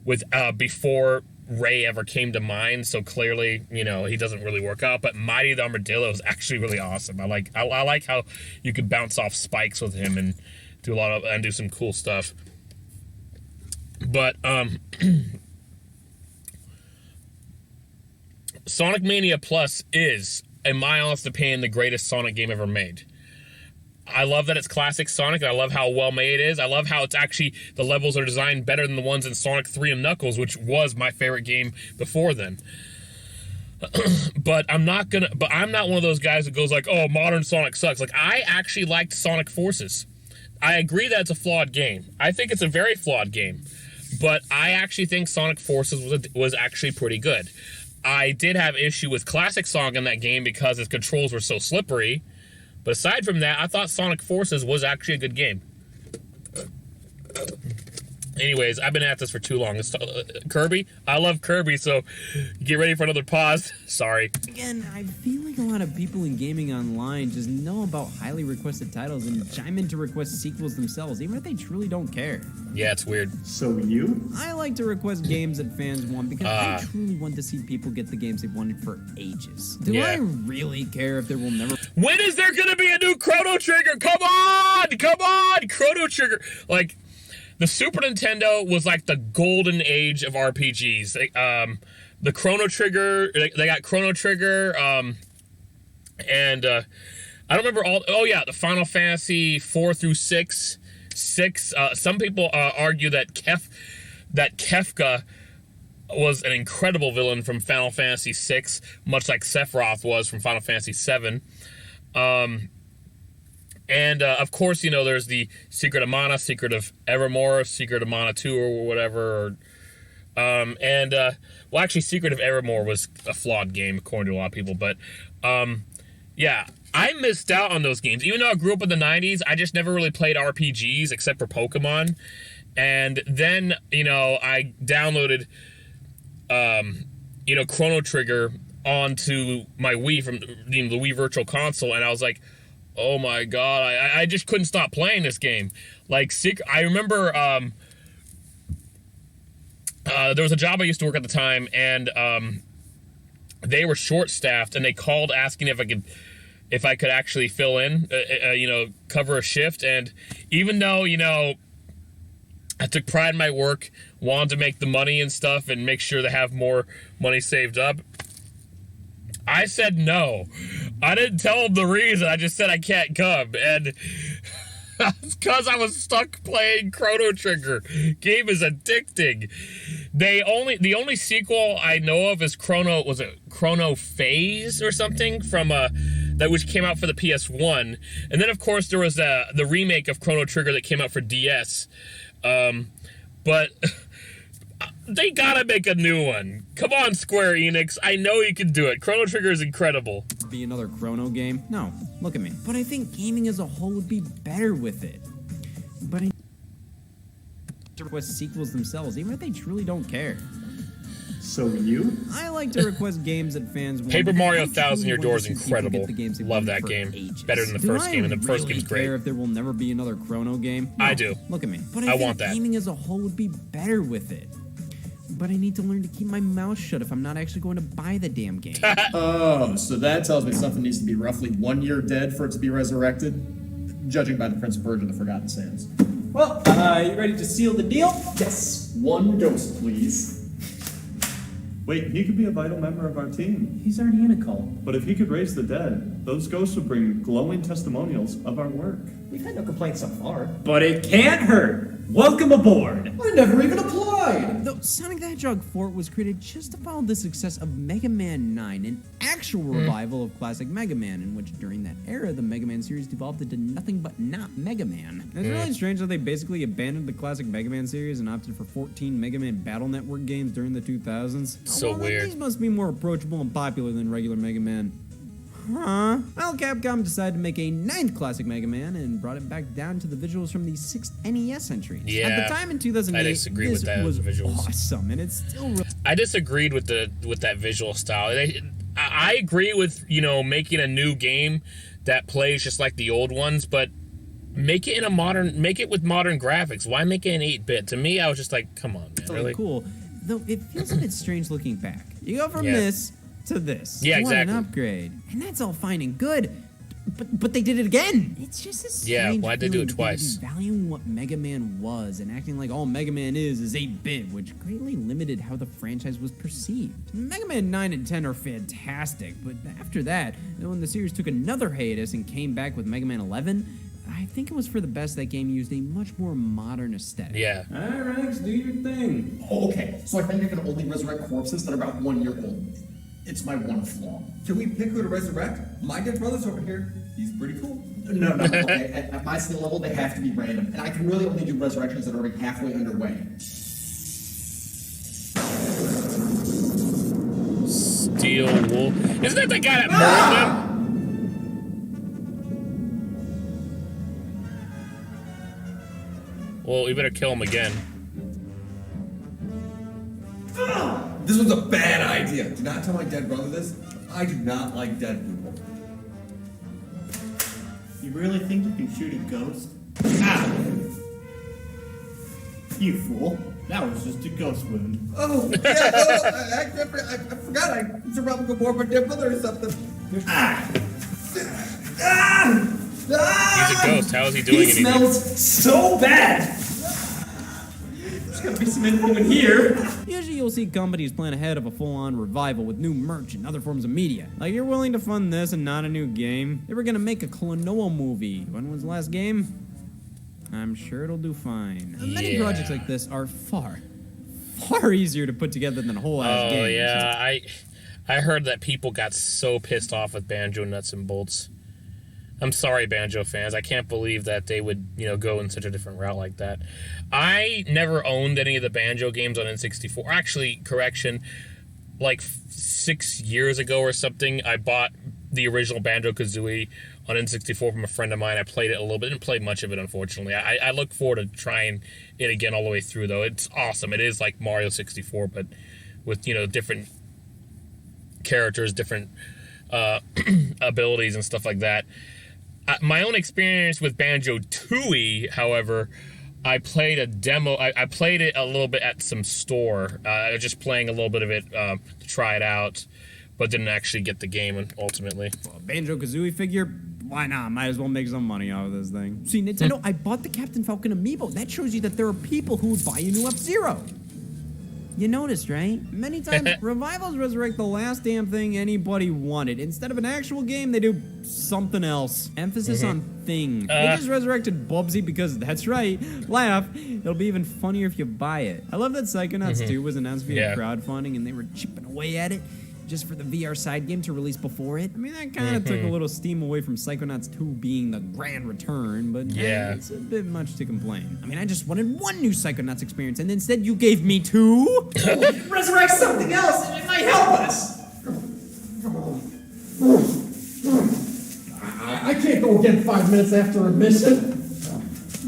with before Ray ever came to mind, so clearly, you know, he doesn't really work out. But Mighty the Armadillo is actually really awesome. I like how you can bounce off spikes with him and do some cool stuff. But Sonic Mania Plus is, in my honest opinion, the greatest Sonic game ever made. I love that it's classic Sonic, and I love how well made it is. I love how it's actually, the levels are designed better than the ones in Sonic 3 and Knuckles, which was my favorite game before then. But I'm not one of those guys that goes like, oh, modern Sonic sucks. Like, I actually liked Sonic Forces. I agree that it's a flawed game. I think it's a very flawed game. But I actually think Sonic Forces was actually pretty good. I did have issue with classic Sonic in that game because his controls were so slippery. But aside from that, I thought Sonic Forces was actually a good game. Anyways, I've been at this for too long. Kirby? I love Kirby, so get ready for another pause. Sorry. Again, I feel like a lot of people in gaming online just know about highly requested titles and chime in to request sequels themselves, even if they truly don't care. Yeah, it's weird. So you? I like to request games that fans want because I truly want to see people get the games they've wanted for ages. Do I really care if there will never... When is there gonna be a new Chrono Trigger? Come on! Come on! Chrono Trigger! Like... The Super Nintendo was like the golden age of RPGs. The Chrono Trigger, they got Chrono Trigger, and I don't remember all. Oh yeah, the Final Fantasy 4 through 6. Some people argue that Kefka was an incredible villain from Final Fantasy VI, much like Sephiroth was from Final Fantasy VII. And of course, you know, there's the Secret of Mana, Secret of Evermore, Secret of Mana 2 or whatever. Well, actually, Secret of Evermore was a flawed game, according to a lot of people. But, yeah, I missed out on those games. Even though I grew up in the 90s, I just never really played RPGs except for Pokemon. And then, you know, I downloaded, you know, Chrono Trigger onto my Wii from the Wii Virtual Console, and I was like, oh my god, I just couldn't stop playing this game. Like, I remember there was a job I used to work at the time, and they were short-staffed, and they called asking if I could actually fill in, you know, cover a shift. And even though, you know, I took pride in my work, wanted to make the money and stuff and make sure to have more money saved up, I said no. I didn't tell them the reason. I just said I can't come. And because I was stuck playing Chrono Trigger. Game is addicting. The only sequel I know of is Chrono Phase or something from that which came out for the PS1. And then of course there was the remake of Chrono Trigger that came out for DS. But they gotta make a new one. Come on, Square Enix. I know you can do it. Chrono Trigger is incredible. Be another Chrono game? No, look at me. But I think gaming as a whole would be better with it. But I request sequels themselves, even if they truly don't care. So you? I like to request games that fans want. Paper Mario I 1000 Year truly Door want is to see people incredible. get the games they Love wanted that for game. ages. Better than the Do first I game, and the first really game's great. care if there will never be another Chrono game? No, I do. Look at me. But I think want that. gaming as a whole would be better with it. But I need to learn to keep my mouth shut if I'm not actually going to buy the damn game. Oh, so that tells me something needs to be roughly 1 year dead for it to be resurrected, judging by the Prince of Persia: The Forgotten Sands. Well, you ready to seal the deal? Yes, one ghost, please. Wait, he could be a vital member of our team. He's already in a cult. But if he could raise the dead, those ghosts would bring glowing testimonials of our work. We've had no complaints so far. But it can't hurt. Welcome aboard. I never even applied. Though Sonic the Hedgehog 4 was created just to follow the success of Mega Man 9, an actual revival of classic Mega Man, in which during that era the Mega Man series devolved into nothing but not Mega Man. It's really strange that they basically abandoned the classic Mega Man series and opted for 14 Mega Man Battle Network games during the 2000s. So weird. These must be more approachable and popular than regular Mega Man. Huh? Well, Capcom decided to make a 9th classic Mega Man and brought it back down to the visuals from the 6th NES entries. Yeah, At the time in 2008, I disagree this with that was visuals. awesome, and it's still I disagreed with that visual style. I agree with, you know, making a new game that plays just like the old ones, but make it with modern graphics. Why make it an 8-bit? To me, I was just like, come on, man, really? cool. Though it feels a bit strange looking back. You go from this to this. Yeah, What exactly. an upgrade. And that's all fine and good. But they did it again. It's just a strange why'd they do it feeling twice? Valuing what Mega Man was and acting like all Mega Man is 8-bit, which greatly limited how the franchise was perceived. Mega Man 9 and 10 are fantastic, but after that, when the series took another hiatus and came back with Mega Man 11, I think it was for the best that game used a much more modern aesthetic. Yeah. Alright, do your thing. Oh, okay, so I think I can only resurrect corpses that are about 1 year old. It's my one flaw. Can we pick who to resurrect? My dead brother's over here. He's pretty cool. No, okay, at my skill level, they have to be random, and I can really only do resurrections that are already halfway underway. Steel Wolf. Isn't that the guy that murdered them? Well, we better kill him again. This was a bad idea. Do not tell my dead brother this. I do not like dead people. You really think you can shoot a ghost? Ah! You fool. That was just a ghost wound. Oh, yeah, no, I forgot. I should probably go more for my dead brother or something. He's a ghost. How is he doing anything? He smells so bad. There's gotta be some info in here. Usually you'll see companies plan ahead of a full-on revival with new merch and other forms of media. Like, you're willing to fund this and not a new game? They were gonna make a Klonoa movie. When was the last game? I'm sure it'll do fine. Many Yeah. projects like this are far far easier to put together than a whole ass game. Oh yeah, I heard that people got so pissed off with Banjo Nuts and Bolts. I'm sorry, Banjo fans. I can't believe that they would, go in such a different route like that. I never owned any of the Banjo games on N64. Actually, correction, like 6 years ago or something, I bought the original Banjo-Kazooie on N64 from a friend of mine. I played it a little bit. Didn't play much of it, unfortunately. I look forward to trying it again all the way through, though. It's awesome. It is like Mario 64, but with, different characters, different abilities and stuff like that. My own experience with Banjo-Tooie, however, I played a demo. I played it a little bit at some store. I was just playing a little bit of it to try it out, but didn't actually get the game ultimately. Well, Banjo-Kazooie figure, why not? Might as well make some money off of this thing. See, Nintendo, I bought the Captain Falcon amiibo. That shows you that there are people who would buy a new F-Zero. You noticed, right? Many times, revivals resurrect the last damn thing anybody wanted. Instead of an actual game, they do something else. Emphasis on thing. They just resurrected Bubsy because, that's right, laugh, it'll be even funnier if you buy it. I love that Psychonauts 2 was announced via crowdfunding and they were chipping away at it just for the VR side game to release before it. I mean, that kind of took a little steam away from Psychonauts 2 being the grand return, but it's a bit much to complain. I mean, I just wanted one new Psychonauts experience, and instead you gave me two? Resurrect something else, and it might help us. I can't go again 5 minutes after a mission.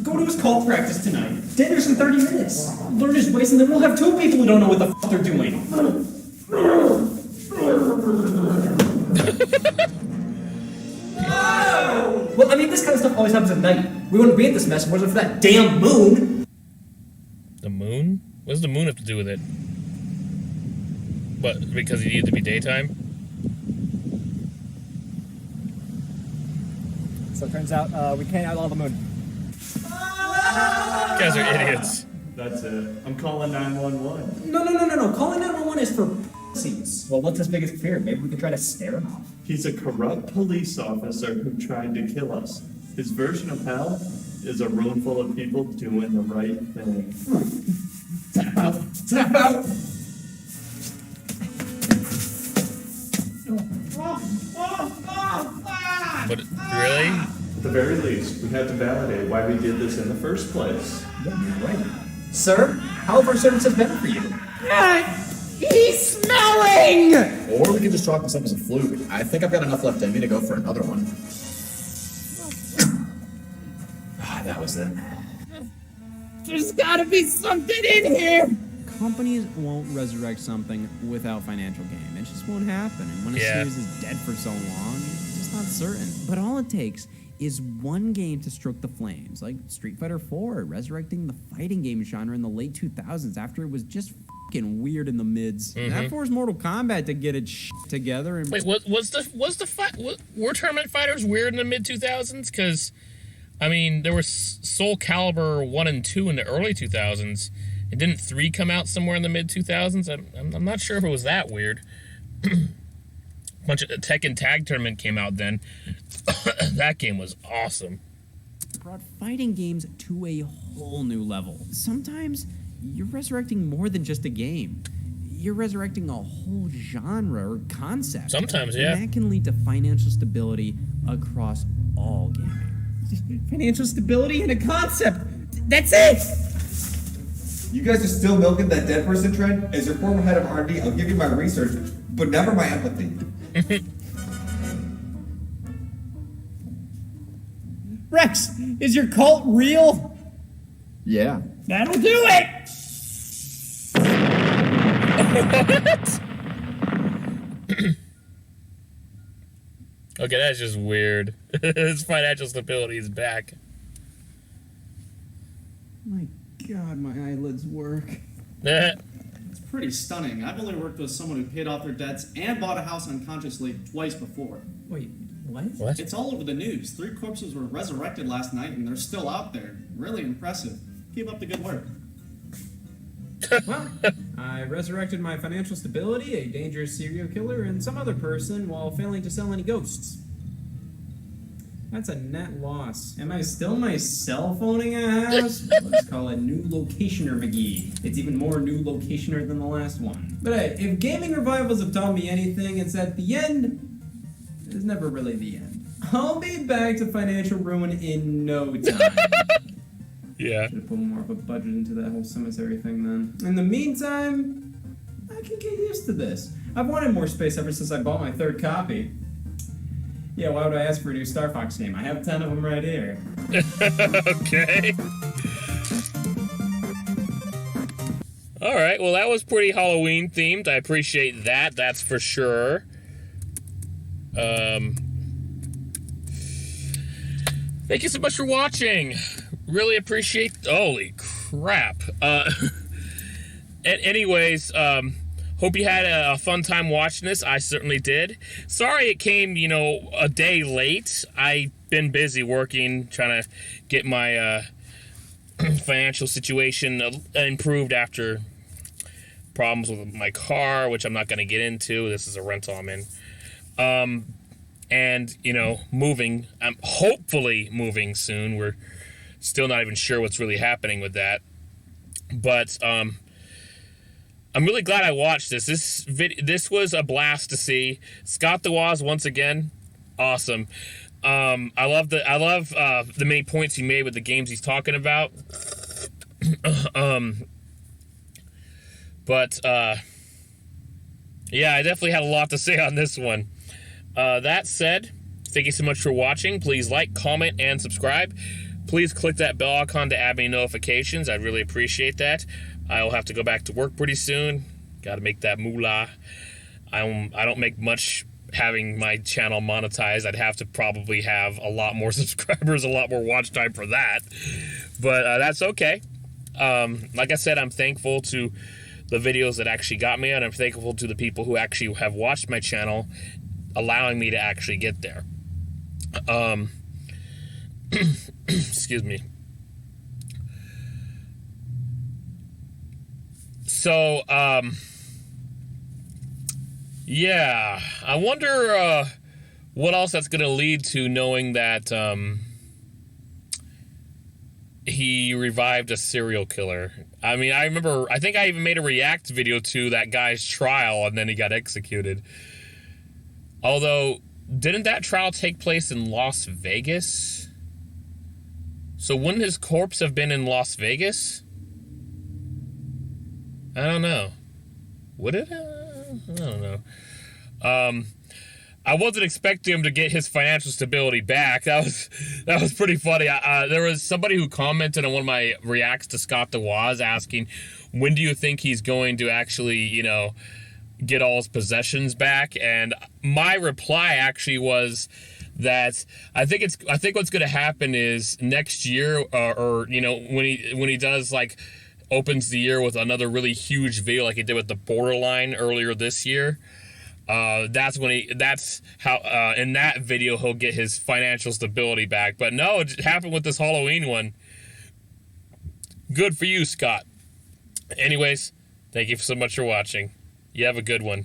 Go to his cult practice tonight. Dinner's in 30 minutes. Learn his ways, and then we'll have two people who don't know what the fuck they're doing. Well, I mean, this kind of stuff always happens at night. We wouldn't be in this mess if it wasn't for that damn moon. The moon? What does the moon have to do with it? What, because it needed to be daytime? So it turns out we can't outlaw the moon. You guys are idiots. That's it. I'm calling 911. No. Calling 911 is for pussies. Well, what's his biggest fear? Maybe we could try to scare him off. He's a corrupt police officer who tried to kill us. His version of hell is a room full of people doing the right thing. Tap out! Tap out! But really? At the very least, we have to validate why we did this in the first place. Yeah, you're right. Sir, how have our services been for you? He's smelling! Or we could just chalk this up as a fluke. I think I've got enough left in me to go for another one. That was it. There's gotta be something in here! Companies won't resurrect something without financial gain. It just won't happen. And when a series is dead for so long, it's just not certain. But all it takes is one game to stroke the flames, like Street Fighter 4, resurrecting the fighting game genre in the late 2000s after it was just fucking weird in the mids. That forced Mortal Kombat to get its together. And Wait, were Tournament Fighters weird in the mid 2000s? Because, I mean, there was Soul Calibur 1 and 2 in the early 2000s. And didn't 3 come out somewhere in the mid 2000s? I'm not sure if it was that weird. Bunch of Tekken Tag Tournament came out then. That game was awesome. Brought fighting games to a whole new level. Sometimes you're resurrecting more than just a game. You're resurrecting a whole genre or concept. Sometimes, yeah. And that can lead to financial stability across all gaming. Financial stability and a concept. That's it! You guys are still milking that dead person trend? As your former head of R&D, I'll give you my research, but never my empathy. Rex, is your cult real? Yeah. That'll do it! What? Okay, that's just weird. His financial stability is back. My God, my eyelids work. It's pretty stunning. I've only worked with someone who paid off their debts and bought a house unconsciously twice before. Wait, what? What? It's all over the news. 3 corpses were resurrected last night and they're still out there. Really impressive. Keep up the good work. Well, I resurrected my financial stability, a dangerous serial killer, and some other person while failing to sell any ghosts. That's a net loss. Am I still my cell phoning a house? Let's call it New Locationer McGee. It's even more new locationer than the last one. But hey, if gaming revivals have taught me anything, it's that the end is never really the end. I'll be back to financial ruin in no time. Yeah. Should have put more of a budget into that whole cemetery thing then. In the meantime, I can get used to this. I've wanted more space ever since I bought my third copy. Yeah, why would I ask for a new Star Fox game? I have 10 of them right here. Okay. All right, well, that was pretty Halloween themed. I appreciate that, that's for sure. Thank you so much for watching. Really appreciate. Holy crap. Anyways, hope you had a fun time watching this. I certainly did. Sorry it came, a day late. I've been busy working, trying to get my financial situation improved after problems with my car, which I'm not going to get into. This is a rental I'm in. And, moving. I'm hopefully moving soon. We're still not even sure what's really happening with that. But, I'm really glad I watched this. This was a blast to see. Scott the Woz once again, awesome. I love the many points he made with the games he's talking about. Yeah, I definitely had a lot to say on this one. That said, thank you so much for watching. Please like, comment, and subscribe. Please click that bell icon to add me notifications. I'd really appreciate that. I'll have to go back to work pretty soon. Got to make that moolah. I don't make much having my channel monetized. I'd have to probably have a lot more subscribers, a lot more watch time for that. But that's okay. Like I said, I'm thankful to the videos that actually got me, and I'm thankful to the people who actually have watched my channel, allowing me to actually get there. Excuse me. So, yeah, I wonder what else that's going to lead to, knowing that he revived a serial killer. I mean, I think I even made a react video to that guy's trial, and then he got executed. Although, didn't that trial take place in Las Vegas? So wouldn't his corpse have been in Las Vegas? I don't know. Would it? I don't know. I wasn't expecting him to get his financial stability back. That was pretty funny. There was somebody who commented on one of my reacts to Scott the Woz asking, when do you think he's going to actually, get all his possessions back? And my reply actually was that I think what's going to happen is next year, or when he does opens the year with another really huge video like he did with the Borderline earlier this year. That's how in that video he'll get his financial stability back. But no, it happened with this Halloween one. Good for you, Scott. Anyways, thank you so much for watching. You have a good one.